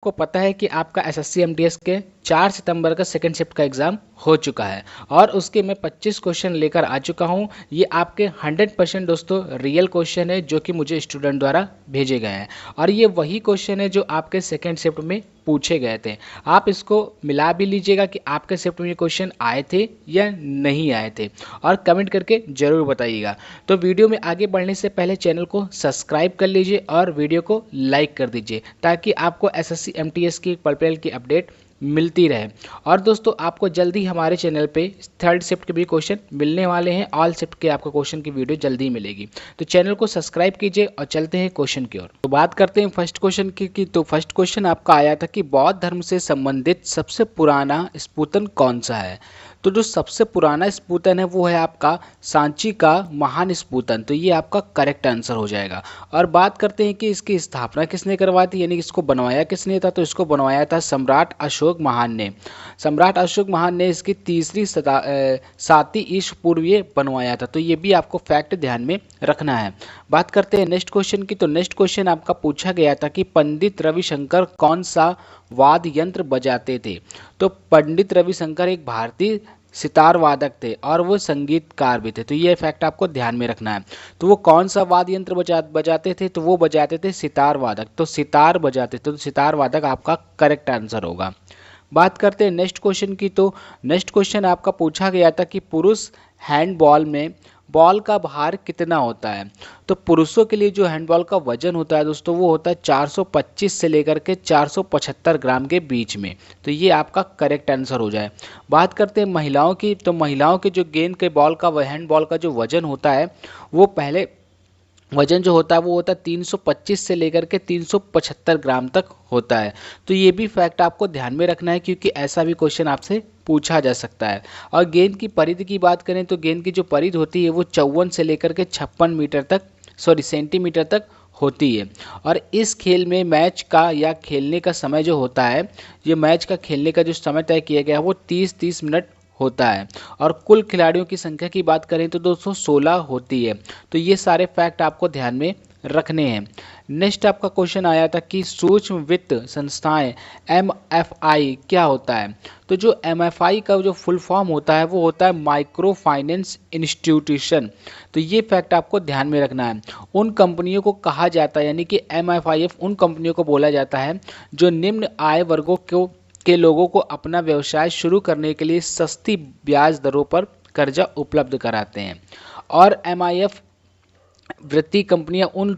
को पता है कि आपका एसएससी एमटीएस के 4 सितंबर का सेकंड शिफ्ट का एग्जाम हो चुका है और उसके मैं 25 क्वेश्चन लेकर आ चुका हूं। ये आपके 100% दोस्तों रियल क्वेश्चन है जो कि मुझे स्टूडेंट द्वारा भेजे गए हैं और ये वही क्वेश्चन है जो आपके सेकंड शिफ्ट में पूछे गए थे। आप इसको मिला भी लीजिएगा कि आपके शिफ्ट में ये क्वेश्चन आए थे या नहीं आए थे और कमेंट करके जरूर बताइएगा। तो वीडियो में आगे बढ़ने से पहले चैनल को सब्सक्राइब कर लीजिए और वीडियो को लाइक कर दीजिए ताकि आपको एसएससी एमटीएस की पलपेल की अपडेट मिलती रहे। और दोस्तों आपको जल्दी हमारे चैनल पे थर्ड शिफ्ट के भी क्वेश्चन मिलने वाले हैं। ऑल शिफ्ट के आपको क्वेश्चन की वीडियो जल्दी मिलेगी, तो चैनल को सब्सक्राइब कीजिए और चलते हैं क्वेश्चन की ओर। तो बात करते हैं फर्स्ट क्वेश्चन की। तो फर्स्ट क्वेश्चन आपका आया था कि बौद्ध धर्म से संबंधित सबसे पुराना स्पुतन कौन सा है। तो जो सबसे पुराना स्पुतन है वो है आपका सांची का महान स्पुतन। तो ये आपका करेक्ट आंसर हो जाएगा। और बात करते हैं कि इसकी स्थापना किसने करवाई थी, यानी इसको बनवाया किसने था। तो इसको बनवाया था सम्राट अशोक महान ने। सम्राट अशोक महान ने इसकी तीसरी साती ईश पूर्व ये बनवाया था। तो ये भी आपको फैक्ट ध्यान में रखना है। बात करते हैं नेक्स्ट क्वेश्चन की। तो नेक्स्ट क्वेश्चन आपका पूछा गया था कि पंडित रविशंकर कौन सा वाद्य यंत्र बजाते थे। तो पंडित रविशंकर एक भारतीय सितार वादक थे और वो संगीतकार भी थे। तो ये फैक्ट आपको ध्यान में रखना है। तो वो कौन सा वाद्य यंत्र बजाते थे, तो वो बजाते थे सितार वादक। तो सितार बजाते थे, तो सितार वादक आपका करेक्ट आंसर होगा। बात करते हैं नेक्स्ट क्वेश्चन की। तो नेक्स्ट क्वेश्चन आपका पूछा गया था कि पुरुष हैंडबॉल में बॉल का भार कितना होता है। तो पुरुषों के लिए जो हैंडबॉल का वजन होता है दोस्तों वो होता है 425 से लेकर के 475 ग्राम के बीच में। तो ये आपका करेक्ट आंसर हो जाए। बात करते हैं महिलाओं की। तो महिलाओं के जो गेंद के बॉल का हैंडबॉल का जो वजन होता है वो पहले वजन जो होता है वो होता है 325 से लेकर के 375 ग्राम तक होता है। तो ये भी फैक्ट आपको ध्यान में रखना है क्योंकि ऐसा भी क्वेश्चन आपसे पूछा जा सकता है। और गेंद की परिधि की बात करें तो गेंद की जो परिधि होती है वो 54 से लेकर के 56 मीटर तक सेंटीमीटर तक होती है। और इस खेल में मैच का या खेलने का समय जो होता है, ये मैच का खेलने का जो समय तय किया गया है वो 30 मिनट होता है। और कुल खिलाड़ियों की संख्या की बात करें तो 216 होती है। तो ये सारे फैक्ट आपको ध्यान में रखने हैं। नेक्स्ट आपका क्वेश्चन आया था कि सूक्ष्म वित्त संस्थाएं एमएफआई क्या होता है। तो जो एमएफआई का जो फुल फॉर्म होता है वो होता है माइक्रो फाइनेंस इंस्टीट्यूशन। तो ये फैक्ट आपको ध्यान में रखना है। उन कंपनियों को कहा जाता है, यानी कि एमएफआईएफ उन कंपनियों को बोला जाता है जो निम्न आय वर्गों के लोगों को अपना व्यवसाय शुरू करने के लिए सस्ती ब्याज दरों पर कर्जा उपलब्ध कराते हैं। और एमआईएफ वित्तीय कंपनियां उन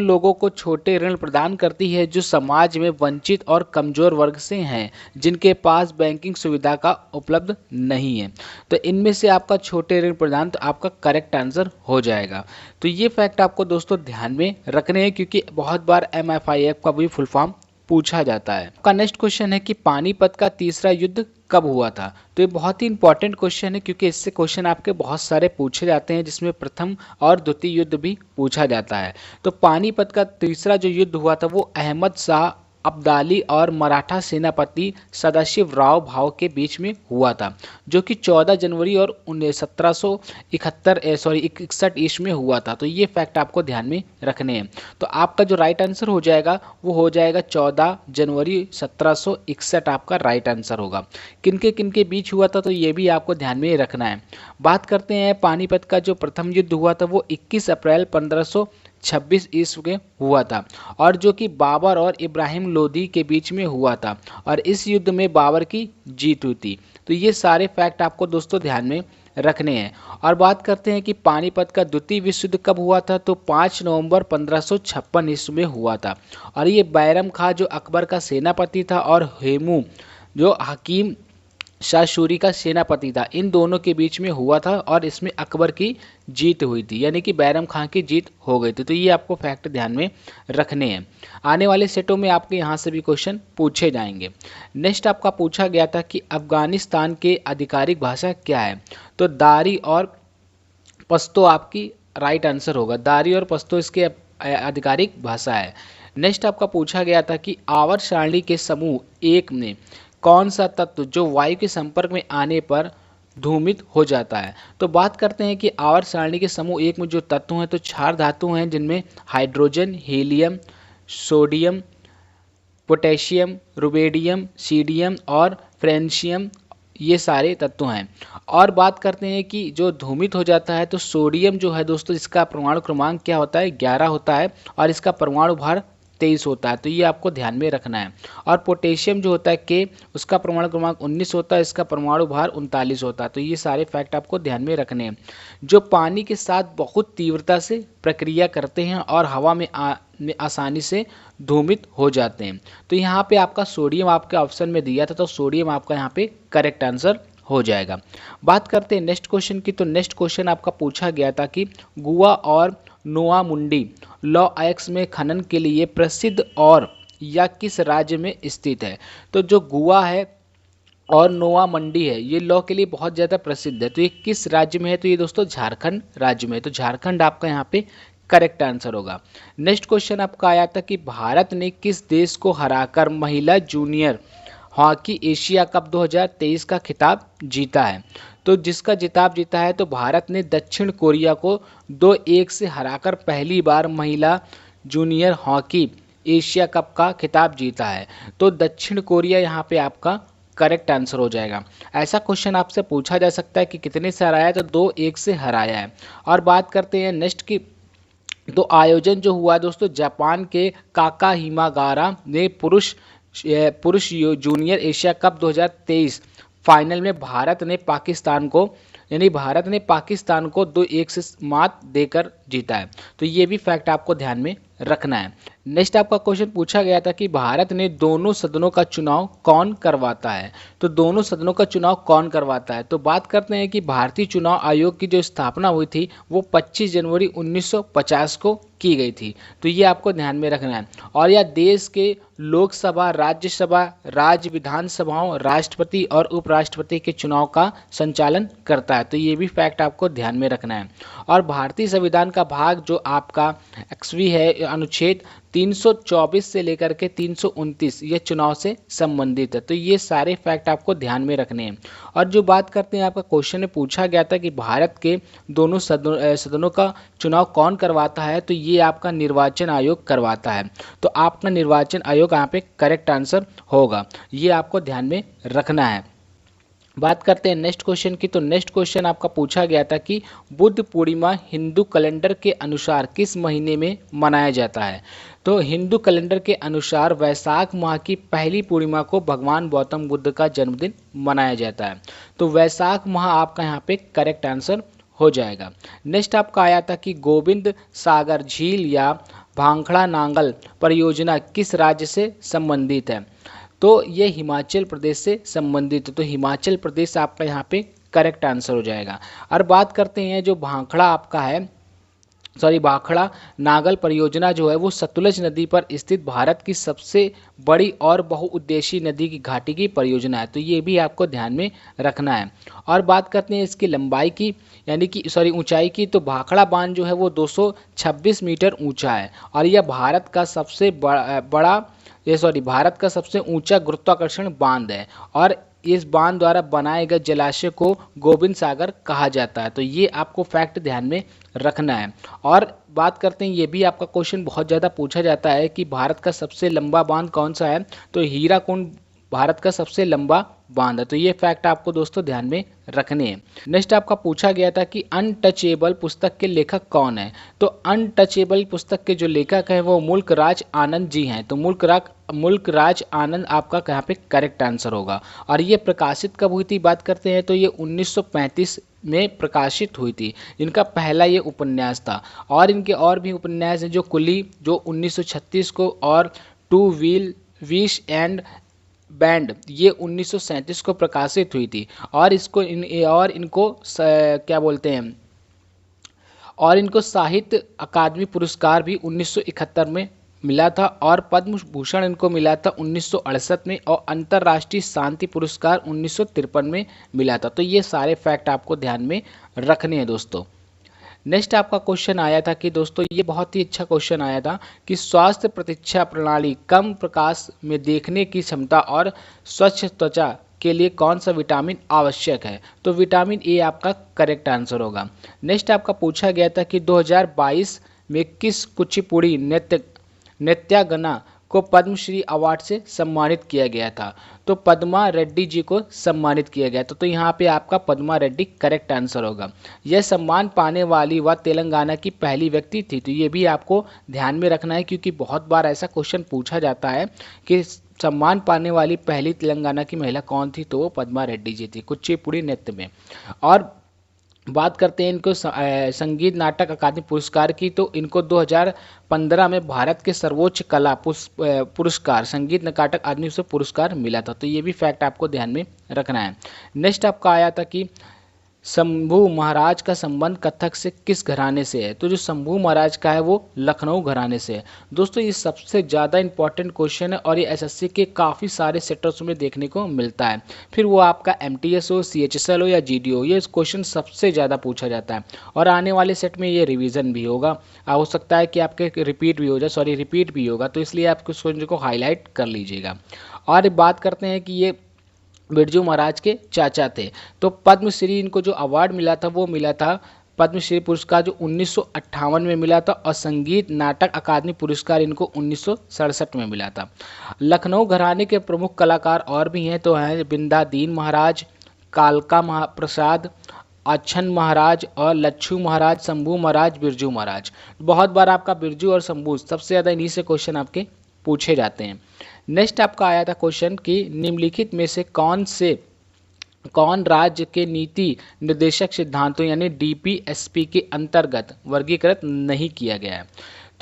लोगों को छोटे ऋण प्रदान करती है जो समाज में वंचित और कमजोर वर्ग से हैं, जिनके पास बैंकिंग सुविधा का उपलब्ध नहीं है। तो इनमें से आपका छोटे ऋण प्रदान तो आपका करेक्ट आंसर हो जाएगा। तो ये फैक्ट आपको दोस्तों ध्यान में रखने हैं क्योंकि बहुत बार एमएफआईएफ का भी फुल फॉर्म पूछा जाता है। आपका नेक्स्ट क्वेश्चन है कि पानीपत का तीसरा युद्ध कब हुआ था। तो ये बहुत ही इंपॉर्टेंट क्वेश्चन है क्योंकि इससे क्वेश्चन आपके बहुत सारे पूछे जाते हैं जिसमें प्रथम और द्वितीय युद्ध भी पूछा जाता है। तो पानीपत का तीसरा जो युद्ध हुआ था वो अहमद शाह अब्दाली और मराठा सेनापति सदाशिव राव भाव के बीच में हुआ था, जो कि 14 जनवरी और 1761 ईस्वी में हुआ था। तो ये फैक्ट आपको ध्यान में रखने हैं। तो आपका जो राइट आंसर हो जाएगा वो हो जाएगा 14 जनवरी 1761 आपका राइट आंसर होगा। किनके बीच हुआ था तो ये भी आपको ध्यान में रखना है। बात करते हैं पानीपत का जो प्रथम युद्ध हुआ था वो 21 अप्रैल 1526 ईस्वी में हुआ था और जो कि बाबर और इब्राहिम लोदी के बीच में हुआ था और इस युद्ध में बाबर की जीत हुई थी। तो ये सारे फैक्ट आपको दोस्तों ध्यान में रखने हैं। और बात करते हैं कि पानीपत का द्वितीय विश्व युद्ध कब हुआ था। तो 5 नवंबर 1556 ईस्वी में हुआ था और ये बैरम खां जो अकबर का सेनापति था और हेमू जो हकीम शाह सूरी का सेनापति था, इन दोनों के बीच में हुआ था और इसमें अकबर की जीत हुई थी, यानी कि बैरम खां की जीत हो गई थी। तो ये आपको फैक्ट ध्यान में रखने हैं। आने वाले सेटों में आपके यहाँ से भी क्वेश्चन पूछे जाएंगे। नेक्स्ट आपका पूछा गया था कि अफगानिस्तान के आधिकारिक भाषा क्या है। तो दारी और पश्तो आपकी राइट आंसर होगा। दारी और पश्तो इसके आधिकारिक भाषा है। नेक्स्ट आपका पूछा गया था कि आवर्त सारणी के समूह एक में कौन सा तत्व जो वायु के संपर्क में आने पर धूमित हो जाता है। तो बात करते हैं कि आवर्त सारणी के समूह एक में जो तत्व हैं तो 4 धातु हैं जिनमें hydrogen, helium, sodium, potassium, rubidium, सीडियम और फ्रेंशियम, ये सारे तत्व हैं। और बात करते हैं कि जो धूमित हो जाता है तो सोडियम जो है दोस्तों, इसका परमाणु क्रमांक क्या होता है, 11 होता है और इसका परमाणु भार 23 होता है, तो ये आपको ध्यान में रखना है। और पोटेशियम जो होता है के, उसका परमाणु क्रमांक 19 होता है, इसका परमाणु भार 39 होता है, तो ये सारे फैक्ट आपको ध्यान में रखने हैं। जो पानी के साथ बहुत तीव्रता से प्रक्रिया करते हैं और हवा में आसानी से धूमित हो जाते हैं, तो यहाँ पे आपका सोडियम आपके ऑप्शन में दिया था, तो सोडियम आपका यहाँ पे करेक्ट आंसर हो जाएगा। बात करते हैं नेक्स्ट क्वेश्चन की, तो नेक्स्ट क्वेश्चन आपका पूछा गया था कि गुआ और नोआ मुंडी लॉ एक्स में खनन के लिए प्रसिद्ध और या किस राज्य में स्थित है। तो जो गुआ है और नोआ मंडी है, ये लॉ के लिए बहुत ज़्यादा प्रसिद्ध है, तो ये किस राज्य में है, तो ये दोस्तों झारखंड राज्य में है, तो झारखंड आपका यहाँ पे करेक्ट आंसर होगा। नेक्स्ट क्वेश्चन आपका आया था कि भारत ने किस देश को हराकर महिला जूनियर हॉकी एशिया कप 2023 का खिताब जीता है। तो जिसका खिताब जीता है, तो भारत ने दक्षिण कोरिया को 2-1 से हराकर पहली बार महिला जूनियर हॉकी एशिया कप का खिताब जीता है, तो दक्षिण कोरिया यहाँ पे आपका करेक्ट आंसर हो जाएगा। ऐसा क्वेश्चन आपसे पूछा जा सकता है कि कितने से हराया है, तो 2-1 से हराया है। और बात करते हैं नेक्स्ट की, तो आयोजन जो हुआ दोस्तों, जापान के काका हिमागारा ने पुरुष जूनियर एशिया कप 2023 फाइनल में भारत ने पाकिस्तान को 2-1 से मात देकर जीता है, तो ये भी फैक्ट आपको ध्यान में रखना है। नेक्स्ट आपका क्वेश्चन पूछा गया था कि भारत ने दोनों सदनों का चुनाव कौन करवाता है। तो दोनों सदनों का चुनाव कौन करवाता है, तो बात करते हैं कि भारतीय चुनाव आयोग की जो स्थापना हुई थी वो 25 जनवरी 1950 को की गई थी, तो ये आपको ध्यान में रखना है। और यह देश के लोकसभा, राज्यसभा, राज्य विधानसभाओं, राष्ट्रपति और उपराष्ट्रपति के चुनाव का संचालन करता है, तो ये भी फैक्ट आपको ध्यान में रखना है। और भारतीय संविधान का भाग जो आपका 21वीं है, अनुच्छेद 324 से लेकर के 329 ये चुनाव से संबंधित है, तो ये सारे फैक्ट आपको ध्यान में रखने हैं। और जो बात करते हैं, आपका क्वेश्चन में पूछा गया था कि भारत के दोनों सदनों का चुनाव कौन करवाता है, तो ये आपका निर्वाचन आयोग करवाता है, तो आपका निर्वाचन आयोग यहाँ पे करेक्ट आंसर होगा, ये आपको ध्यान में रखना है। बात करते हैं नेक्स्ट क्वेश्चन की, तो नेक्स्ट क्वेश्चन आपका पूछा गया था कि बुद्ध पूर्णिमा हिंदू कैलेंडर के अनुसार किस महीने में मनाया जाता है। तो हिंदू कैलेंडर के अनुसार वैशाख माह की पहली पूर्णिमा को भगवान गौतम बुद्ध का जन्मदिन मनाया जाता है, तो वैशाख माह आपका यहाँ पे करेक्ट आंसर हो जाएगा। नेक्स्ट आपका आया था कि गोविंद सागर झील या भांखड़ा नांगल परियोजना किस राज्य से संबंधित है। तो ये हिमाचल प्रदेश से संबंधित है, तो हिमाचल प्रदेश आपका यहाँ पे करेक्ट आंसर हो जाएगा। और बात करते हैं जो भाखड़ा नागल परियोजना जो है वो सतलुज नदी पर स्थित भारत की सबसे बड़ी और बहुउद्देशीय नदी की घाटी की परियोजना है, तो ये भी आपको ध्यान में रखना है। और बात करते हैं इसकी लंबाई की, यानी कि ऊंचाई की, तो भाखड़ा बांध जो है वो 226 मीटर ऊंचा है और यह भारत का सबसे ऊंचा गुरुत्वाकर्षण बांध है, और इस बांध द्वारा बनाए गए जलाशय को गोविंद सागर कहा जाता है, तो ये आपको फैक्ट ध्यान में रखना है। और बात करते हैं, ये भी आपका क्वेश्चन बहुत ज़्यादा पूछा जाता है कि भारत का सबसे लंबा बांध कौन सा है, तो हीराकुंड भारत का सबसे लंबा बांध है, तो ये फैक्ट आपको दोस्तों ध्यान में रखने हैं। नेक्स्ट आपका पूछा गया था कि अनटचेबल पुस्तक के लेखक कौन है। तो अनटचेबल पुस्तक के जो लेखक हैं वो मुल्क राज आनंद जी हैं, तो मुल्क राज आनंद आपका यहाँ पे करेक्ट आंसर होगा। और ये प्रकाशित कब हुई थी, बात करते हैं तो ये 1935 में प्रकाशित हुई थी, इनका पहला ये उपन्यास था। और इनके और भी उपन्यास हैं, जो कुली जो 1936 को, और two wheel wish and band ये 1937 को प्रकाशित हुई थी। और इनको साहित्य अकादमी पुरस्कार भी 1971 में मिला था, और पद्म भूषण इनको मिला था 1968 में, और अंतर्राष्ट्रीय शांति पुरस्कार 1953 में मिला था, तो ये सारे फैक्ट आपको ध्यान में रखने हैं दोस्तों। नेक्स्ट आपका क्वेश्चन आया था कि दोस्तों ये बहुत ही अच्छा क्वेश्चन आया था कि स्वास्थ्य प्रतीक्षा प्रणाली, कम प्रकाश में देखने की क्षमता और स्वच्छ त्वचा के लिए कौन सा विटामिन आवश्यक है, तो विटामिन ए आपका करेक्ट आंसर होगा। नेक्स्ट आपका पूछा गया था कि 2022 में किस कुचिपुड़ी नृत्यांगना को पद्मश्री अवार्ड से सम्मानित किया गया था? तो पद्मा रेड्डी जी को सम्मानित किया गया था। तो यहाँ पे आपका पद्मा रेड्डी करेक्ट आंसर होगा। यह सम्मान पाने वाली वह तेलंगाना की पहली व्यक्ति थी। तो ये भी आपको ध्यान में रखना है, क्योंकि बहुत बार ऐसा क्वेश्चन पूछा जाता है कि सम्मान पाने वाली पहली तेलंगाना की महिला कौन थी, तो वो पद्मा रेड्डी जी थी कुचिपुड़ी नृत्य में। और बात करते हैं इनको संगीत नाटक अकादमी पुरस्कार की, तो इनको 2015 में भारत के सर्वोच्च कला पुरस्कार संगीत नाटक अकादमी से पुरस्कार मिला था। तो ये भी फैक्ट आपको ध्यान में रखना है। नेक्स्ट आपका आया था कि शंभू महाराज का संबंध कथक से किस घराने से है? तो जो शंभू महाराज का है वो लखनऊ घराने से है। दोस्तों ये सबसे ज़्यादा इंपॉर्टेंट क्वेश्चन है और ये एसएससी के काफ़ी सारे सेक्टर्स में देखने को मिलता है। फिर वो आपका एमटीएस हो, सीएचएसएल हो या जीडी हो, ये क्वेश्चन सबसे ज़्यादा पूछा जाता है और आने वाले सेट में ये रिविज़न भी होगा। हो सकता है कि आपके रिपीट भी हो जाए, रिपीट भी होगा, तो इसलिए आप उस क्वेश्चन को हाईलाइट कर लीजिएगा। और बात करते हैं कि ये बिरजू महाराज के चाचा थे। तो पद्मश्री इनको जो अवार्ड मिला था वो मिला था पद्मश्री पुरस्कार जो 1958 में मिला था, और संगीत नाटक अकादमी पुरस्कार इनको 1967 में मिला था। लखनऊ घराने के प्रमुख कलाकार और भी हैं, तो हैं बिंदादीन महाराज, कालका प्रसाद, अच्छन महाराज और लच्छू महाराज, शंभू महाराज, बिरजू महाराज। बहुत बार आपका बिरजू और शंभू सबसे ज़्यादा इन्हीं से क्वेश्चन आपके पूछे जाते हैं। नेक्स्ट आपका आया था क्वेश्चन कि निम्नलिखित में से कौन राज्य के नीति निर्देशक सिद्धांतों यानी डीपीएसपी के अंतर्गत वर्गीकृत नहीं किया गया है?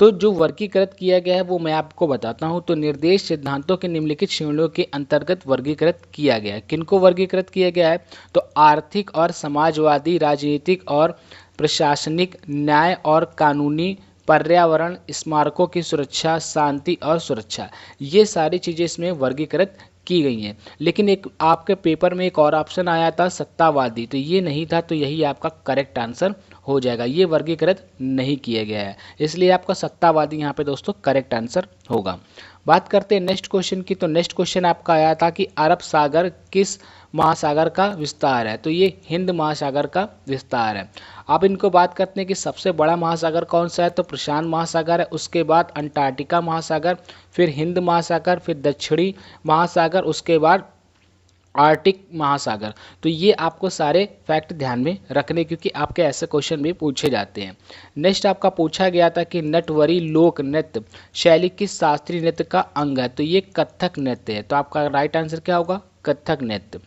तो जो वर्गीकृत किया गया है वो मैं आपको बताता हूं। तो निर्देश सिद्धांतों के निम्नलिखित श्रेणियों के अंतर्गत वर्गीकृत किया गया है। किनको वर्गीकृत किया गया है? तो आर्थिक और समाजवादी, राजनीतिक और प्रशासनिक, न्याय और कानूनी, पर्यावरण, स्मारकों की सुरक्षा, शांति और सुरक्षा, ये सारी चीज़ें इसमें वर्गीकृत की गई हैं। लेकिन एक आपके पेपर में एक और ऑप्शन आया था सत्तावादी, तो ये नहीं था, तो यही आपका करेक्ट आंसर हो जाएगा। ये वर्गीकृत नहीं किया गया है, इसलिए आपका सत्तावादी यहाँ पे दोस्तों करेक्ट आंसर होगा। बात करते हैं नेक्स्ट क्वेश्चन की। तो नेक्स्ट क्वेश्चन आपका आया था कि अरब सागर किस महासागर का विस्तार है? तो ये हिंद महासागर का विस्तार है। अब इनको बात करते हैं कि सबसे बड़ा महासागर कौन सा है? तो प्रशांत महासागर है, उसके बाद अंटार्कटिका महासागर, फिर हिंद महासागर, फिर दक्षिणी महासागर, उसके बाद आर्टिक महासागर। तो ये आपको सारे फैक्ट ध्यान में रखने, क्योंकि आपके ऐसे क्वेश्चन भी पूछे जाते हैं। नेक्स्ट आपका पूछा गया था कि नटवरी लोक नृत्य शैली किस शास्त्रीय नृत्य का अंग है? तो ये कथक नृत्य है। तो आपका राइट आंसर क्या होगा? कथक नृत्य।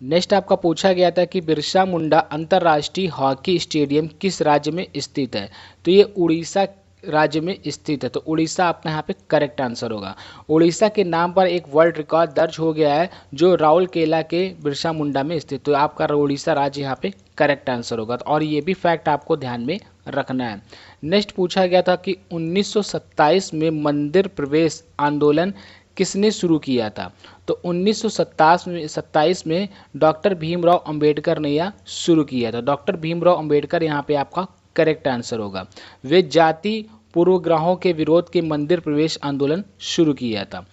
नेक्स्ट आपका पूछा गया था कि बिरसा मुंडा अंतर्राष्ट्रीय हॉकी स्टेडियम किस राज्य में स्थित है? तो ये उड़ीसा राज्य में स्थित है। तो उड़ीसा आपका यहाँ पे करेक्ट आंसर होगा। उड़ीसा के नाम पर एक वर्ल्ड रिकॉर्ड दर्ज हो गया है जो राउरकेला के बिरसा मुंडा में स्थित। तो आपका उड़ीसा राज्य यहाँ पे करेक्ट आंसर होगा, और ये भी फैक्ट आपको ध्यान में रखना है। नेक्स्ट पूछा गया था कि 1927 में मंदिर प्रवेश आंदोलन किसने शुरू किया था? तो 1927 में डॉक्टर भीमराव अंबेडकर ने यह शुरू किया था। डॉक्टर भीमराव अंबेडकर यहाँ पे आपका करेक्ट आंसर होगा। वे जाति पूर्वग्रहों के विरोध के मंदिर प्रवेश आंदोलन शुरू किया था।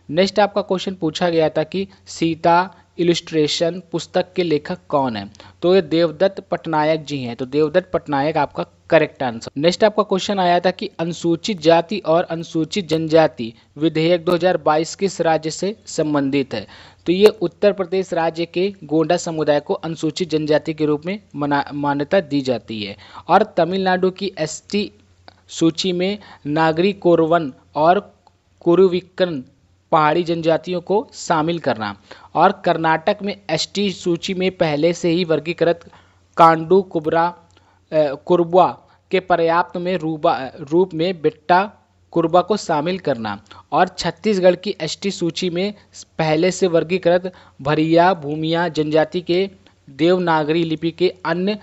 नेक्स्ट आपका क्वेश्चन पूछा गया था कि सीता इलस्ट्रेशन पुस्तक के लेखक कौन है? तो ये देवदत्त पटनायक जी हैं। तो देवदत्त पटनायक आपका करेक्ट आंसर। नेक्स्ट आपका क्वेश्चन आया था कि अनुसूचित जाति और अनुसूचित जनजाति विधेयक 2022 किस राज्य से संबंधित है? तो ये उत्तर प्रदेश राज्य के गोंडा समुदाय को अनुसूचित जनजाति के रूप में मान्यता दी जाती है। और तमिलनाडु की एसटी सूची में नागरी कोरवन और कुरुविक्कन पहाड़ी जनजातियों को शामिल करना। और कर्नाटक में एसटी सूची में पहले से ही वर्गीकृत कांडू कुर्बा के पर्याप्त में रूप में बेट्टा कुर्बा को शामिल करना। और छत्तीसगढ़ की एसटी सूची में पहले से वर्गीकृत भरिया भूमिया जनजाति के देवनागरी लिपि के अन्य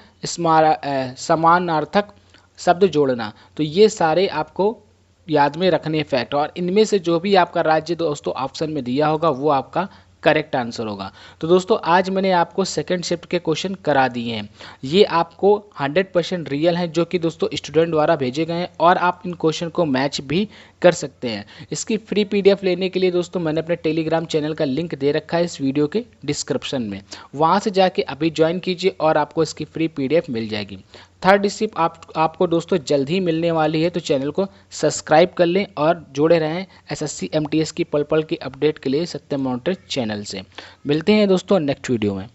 समानार्थक शब्द जोड़ना। तो ये सारे आपको याद में रखने फैक्ट, और इनमें से जो भी आपका राज्य दोस्तों ऑप्शन में दिया होगा वो आपका करेक्ट आंसर होगा। तो दोस्तों आज मैंने आपको सेकंड शिफ्ट के क्वेश्चन करा दिए हैं। ये आपको 100% रियल हैं, जो कि दोस्तों स्टूडेंट द्वारा भेजे गए हैं, और आप इन क्वेश्चन को मैच भी कर सकते हैं। इसकी फ्री PDF लेने के लिए दोस्तों मैंने अपने टेलीग्राम चैनल का लिंक दे रखा है इस वीडियो के डिस्क्रिप्शन में, वहाँ से जाके अभी ज्वाइन कीजिए और आपको इसकी फ्री PDF मिल जाएगी। थर्ड रिसिप्ट आपको दोस्तों जल्द ही मिलने वाली है, तो चैनल को सब्सक्राइब कर लें और जुड़े रहें SSC MTS की पल पल की अपडेट के लिए सत्यम मॉनिटर चैनल से। मिलते हैं दोस्तों नेक्स्ट वीडियो में।